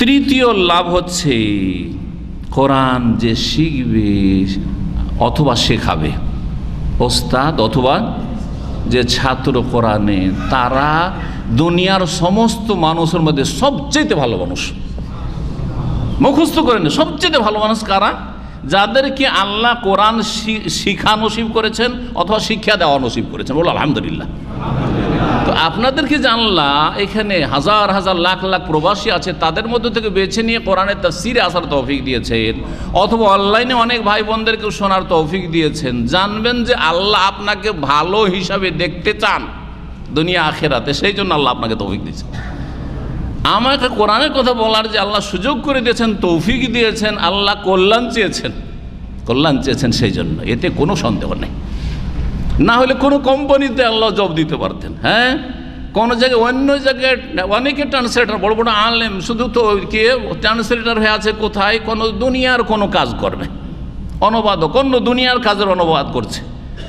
তৃতীয় লাভ হচ্ছে কোরআন যে শিখবে অথবা শেখাবে, ওস্তাদ অথবা যে ছাত্র কোরআনে, তারা দুনিয়ার সমস্ত মানুষের মধ্যে সবচেয়ে ভালো মানুষ। মুখস্থ করেন, সবচেয়ে ভালো মানুষ কারা? যাদেরকে আল্লাহ কোরআন শিখা নসিব করেছেন অথবা শিক্ষা দেওয়া নসিব করেছেন। বলো আলহামদুলিল্লাহ। তো আপনাদেরকে জানলা এখানে হাজার হাজার লাখ লাখ প্রবাসী আছে, তাদের মধ্যে থেকে বেছে নিয়ে কোরআনের তাফসিরে আসার তৌফিক দিয়েছেন, অথবা অনলাইনে অনেক ভাই বোনদেরকে শোনার তৌফিক দিয়েছেন। জানবেন যে আল্লাহ আপনাকে ভালো হিসাবে দেখতে চান দুনিয়া আখেরাতে, সেই জন্য আল্লাহ আপনাকে তৌফিক দিয়েছেন। আমাকে কোরআনের কথা বলার যে আল্লাহ সুযোগ করে দিয়েছেন, তৌফিক দিয়েছেন, আল্লাহ কল্যাণ চেয়েছেন সেই জন্য, এতে কোনো সন্দেহ নেই। না হলে কোনো কোম্পানিতে আল্লাহ জব দিতে পারতেন। হ্যাঁ, কোনো জায়গায় অন্য জায়গায় অনেকে ট্রান্সলেটার, বড় বড় আলেম শুধু তো কে ট্রান্সলেটার হয়ে আছে কোথায়, কোনো দুনিয়ার কোনো কাজ করবে, অনুবাদক অন্য দুনিয়ার কাজের অনুবাদ করছে,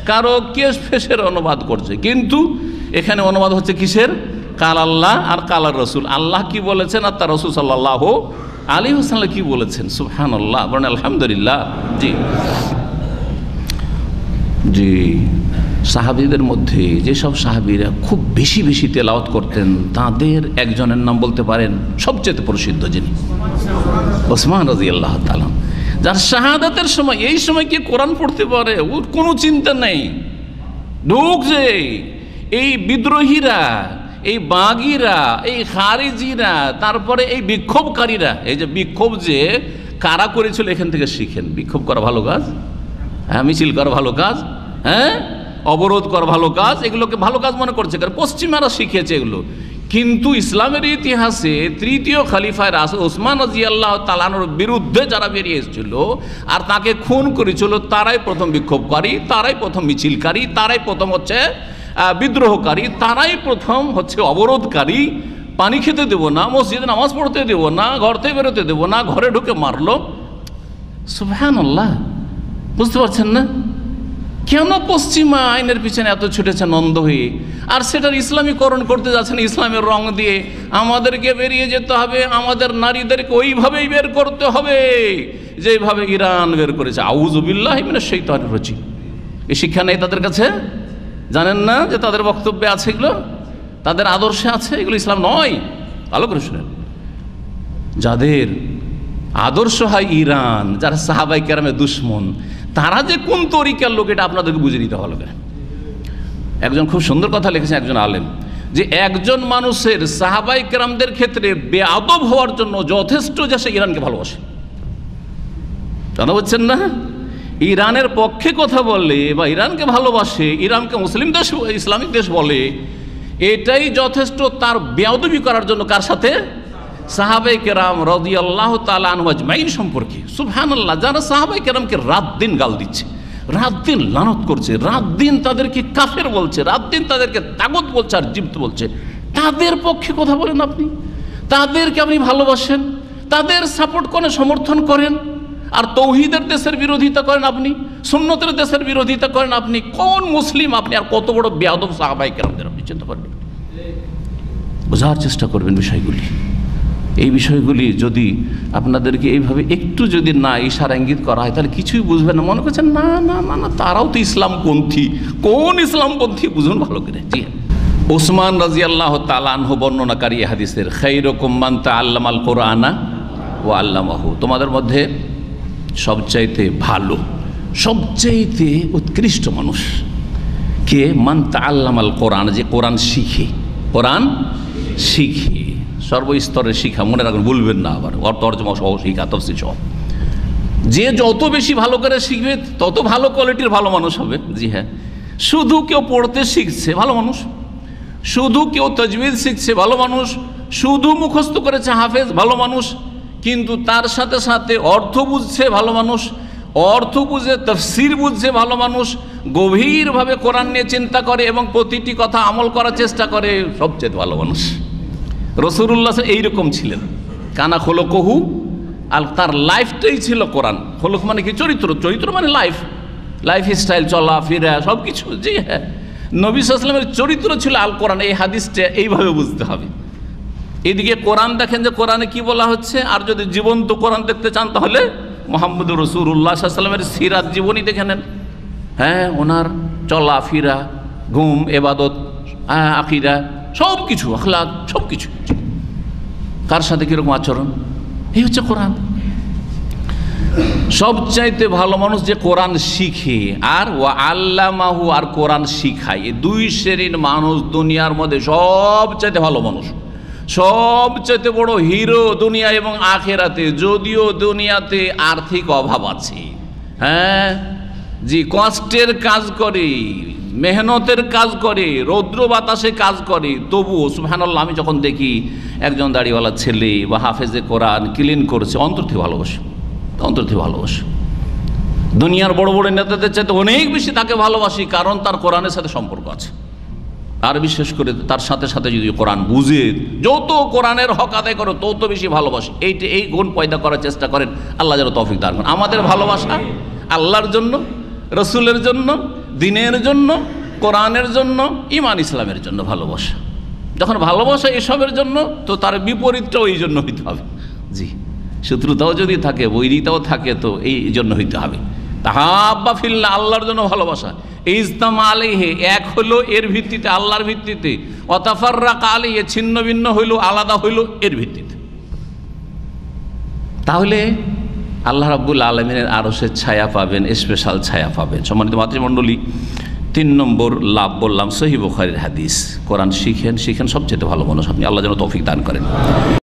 কারো কেস ফেসের অনুবাদ করছে। কিন্তু এখানে অনুবাদ হচ্ছে কিসের? কাল আল্লাহ আর কালার রসুল। আল্লাহ কি বলেছেন আর তার রসুল সাল্লাল্লাহু আলাইহি ওয়াসাল্লাম কি বলেছেন। সুবহানাল্লাহ, বলেন আলহামদুলিল্লাহ। জি জি, সাহাবীদের মধ্যে যেসব সাহাবীরা খুব বেশি বেশি তেলাওয়াত করতেন, তাদের একজনের নাম বলতে পারেন সবচেয়ে প্রসিদ্ধ, যিনি ওসমান রাদিয়াল্লাহু তাআলা, যার শাহাদাতের সময়, এই সময় কি কোরআন পড়তে পারে ওর কোনো চিন্তা নেই। ঢুকছে এই বিদ্রোহীরা, এই বাগিরা, এই খারিজিরা, তারপরে এই বিক্ষোভকারীরা। এই যে বিক্ষোভ যে কারা করেছিল, এখান থেকে শিখেন। বিক্ষোভ করা ভালো কাজ, হ্যাঁ, মিছিল করা ভালো কাজ, হ্যাঁ, অবরোধ করা ভালো কাজ, এগুলোকে ভালো কাজ মনে করছে, কারণ পশ্চিমারা শিখেছে এগুলো। কিন্তু ইসলামের ইতিহাসে তৃতীয় খলিফায় রাসূল ওসমান রাদিয়াল্লাহু তাআলা আনহুর বিরুদ্ধে যারা বেরিয়ে এসেছিল আর তাকে খুন করেছিল, তারাই প্রথম বিক্ষোভকারী, তারাই প্রথম মিছিলকারী, তারাই প্রথম হচ্ছে বিদ্রোহকারী, তারাই প্রথম হচ্ছে অবরোধকারী। পানি খেতে দেবো না, মসজিদে নামাজ পড়তে দেবো না, ঘর থেকে বেরোতে দেবো না, ঘরে ঢুকে মারলো। সুবহানাল্লাহ, বুঝতে পারছেন না কেন পশ্চিমা আইনের পিছনে এত ছুটেছেন অন্ধ হয়ে, আর সেটার ইসলামীকরণ করতে যাচ্ছেন ইসলামের রং দিয়ে। আমাদেরকে বেরিয়ে যেতে হবে, আমাদের নারীদেরকে ওইভাবেই বের করতে হবে যেভাবে ইরান বের করেছে। আউযু বিল্লাহি মিনাশ শাইতানির রাজিম। এই শিক্ষা নেই তাদের কাছে, জানেন না যে তাদের বক্তব্যে আছে এগুলো, তাদের আদর্শে আছে এগুলো, ইসলাম নয়। ভালো করে শুনেন, যাদের আদর্শ হয় ইরান, যারা সাহাবায়ে কেরামের দুশমন, তারা যে কোন তরিকার লোক এটা আপনাদেরকে বুঝে নিতে ভালো করে। একজন খুব সুন্দর কথা লিখেছেন একজন আলেম, যে একজন মানুষের সাহাবায়ে কেরামদের ক্ষেত্রে বেয়াদব হওয়ার জন্য যথেষ্ট যে সে ইরানকে ভালোবাসে। জানা বুঝছেন না, ইরানের পক্ষে কথা বলে বা ইরানকে ভালোবাসে, ইরানকে মুসলিম দেশ, ইসলামিক দেশ বলে, এটাই যথেষ্ট তার বেয়াদবি করার জন্য। কার সাথে? সাহাবায়ে কেরাম রাদিয়াল্লাহু তাআলা আনহুম আজমাইন সম্পর্কে। সুবহানাল্লাহ, যারা সাহাবায়ে কেরামকে রাত দিন গাল দিচ্ছে, রাত দিন লানত করছে, রাত দিন তাদেরকে কাফের বলছে, রাত দিন তাদেরকে তাগুত বলছে আর জিবত বলছে, তাদের পক্ষে কথা বলেন আপনি, তাদেরকে আপনি ভালোবাসেন, তাদের সাপোর্ট করেন, সমর্থন করেন, আর তৌহিদের দেশের বিরোধিতা করেন আপনি, সুন্নতের দেশের বিরোধিতা করেন আপনি। কোন মুসলিম আপনি? আর কত বড় বেয়াদব সাহাবায়ে কেরামদের আপনি চিন্তা করবেন, বোঝার চেষ্টা করবেন বিষয়গুলি। এই বিষয়গুলি যদি আপনাদেরকে এইভাবে একটু যদি না ইশারা ইঙ্গিত করা হয়, তাহলে কিছুই বুঝবেন না। মনে করছেন না না না না, তারাও তো ইসলামপন্থী। কোন ইসলামপন্থী বুঝুন ভালো করে। জি, ওসমান রাদিয়াল্লাহু তাআলা আনহু বর্ণনাকারী হাদিসের, খায়রুকুম মান তাআল্লামাল কুরআনা ওয়া আল্লামাহু, তোমাদের মধ্যে সবচাইতে ভালো, সবচাইতে উৎকৃষ্ট মানুষ কে? মান তাআল্লামাল কোরআন, যে কোরআন শিখে, কোরআন শিখে, সর্বস্তরের শিক্ষা, মনে রাখবেন, ভুলবেন না আবার, তরজমা সহ শিক্ষা, তাফসীর সহ। যে যত বেশি ভালো করে শিখবে তত ভালো কোয়ালিটির ভালো মানুষ হবে। জি হ্যাঁ, শুধু কেউ পড়তে শিখছে ভালো মানুষ, শুধু কেউ তাজবিদ শিখছে ভালো মানুষ, শুধু মুখস্থ করেছে হাফেজ ভালো মানুষ, কিন্তু তার সাথে সাথে অর্থ বুঝছে ভালো মানুষ, অর্থ বুঝে তাফসীর বুঝছে ভালো মানুষ, গভীরভাবে কোরআন নিয়ে চিন্তা করে এবং প্রতিটি কথা আমল করার চেষ্টা করে, সবচেয়ে ভালো মানুষ। রাসূলুল্লাহ এইরকম ছিলেন। কানা খোলকহু, আর তার লাইফটাই ছিল কোরআন। খোলক মানে কি? চরিত্র, চরিত্র মানে লাইফ স্টাইল, চলা ফিরা সব কিছু। জি হ্যাঁ, নবী সাল্লাল্লাহু আলাইহি ওয়াসাল্লামের চরিত্র ছিল আল কোরআন। এই হাদিসটা এইভাবে বুঝতে হবে, এদিকে কোরআন দেখেন যে কোরআনে কি বলা হচ্ছে, আর যদি জীবন্ত কোরআন দেখতে চান তাহলে মুহাম্মদুর রাসূলুল্লাহ সাল্লাল্লাহু আলাইহি ওয়াসাল্লামের সিরাত জীবনী দেখে নেন। হ্যাঁ, ওনার চলা ফিরা, ঘুম, ইবাদত, আকীদা, সব কিছু, আখলাক, সব কিছু, কার সাথে কীরকম আচরণ, এই হচ্ছে কোরআন। সবচাইতে ভালো মানুষ যে কোরআন শিখে আর ওয়া আল্লামাহু, আর কোরআন শিখায়। এই দুই শ্রেণীর মানুষ দুনিয়ার মধ্যে সবচাইতে ভালো মানুষ, সবচাইতে বড় হিরো দুনিয়া এবং আখেরাতে। যদিও দুনিয়াতে আর্থিক অভাব আছে, হ্যাঁ জি, কষ্টের কাজ করে, মেহনতের কাজ করে, রৌদ্র বাতাসে কাজ করে, তবুও সুবহানাল্লাহ আমি যখন দেখি একজন দাড়িওয়ালা ছেলে বা হাফেজে কোরআন ক্লিন করছে, অন্তর থেকে ভালোবাসে, অন্তর থেকে ভালোবাসে। দুনিয়ার বড় বড় নেতাদের চাইতে অনেক বেশি তাকে ভালোবাসি, কারণ তার কোরআনের সাথে সম্পর্ক আছে। আর বিশেষ করে তার সাথে সাথে যদি কোরআন বুঝে, যত কোরআনের হক আদায় করো তত বেশি ভালোবাসে। এই গুণ পয়দা করার চেষ্টা করেন, আল্লাহ যেন তৌফিক দান করেন। আমাদের ভালোবাসা আল্লাহর জন্য, রসুলের জন্য, দিনের জন্য, কোরআনের জন্য, ঈমান ইসলামের জন্য ভালোবাসা। যখন ভালোবাসা এসবের জন্য, তো তার বিপরীতটাও এই জন্য হইতে হবে। জি, শত্রুতাও যদি থাকে, বৈরিতাও থাকে, তো এই জন্য হইতে হবে। তাহাব্বা ফিল্লাহ, আল্লাহর জন্য ভালোবাসা। ইজতামা আলাইহি, এক হলো এর ভিত্তিতে, আল্লাহর ভিত্তিতে। ওয়া তাফাররাকা আলাইহি, ছিন্ন ভিন্ন হইল, আলাদা হইল এর ভিত্তিতে। তাহলে আল্লাহ রাব্বুল আলামিনের আরশের ছায়া পাবেন, স্পেশাল ছায়া পাবেন। সম্মানিত মাতৃমণ্ডলী, 3 নম্বর লাভ বললাম, সহিহ বুখারীর হাদিস। কোরআন শিখেন, সবচেয়ে ভালো মানুষ আপনি। আল্লাহ যেন তৌফিক দান করেন।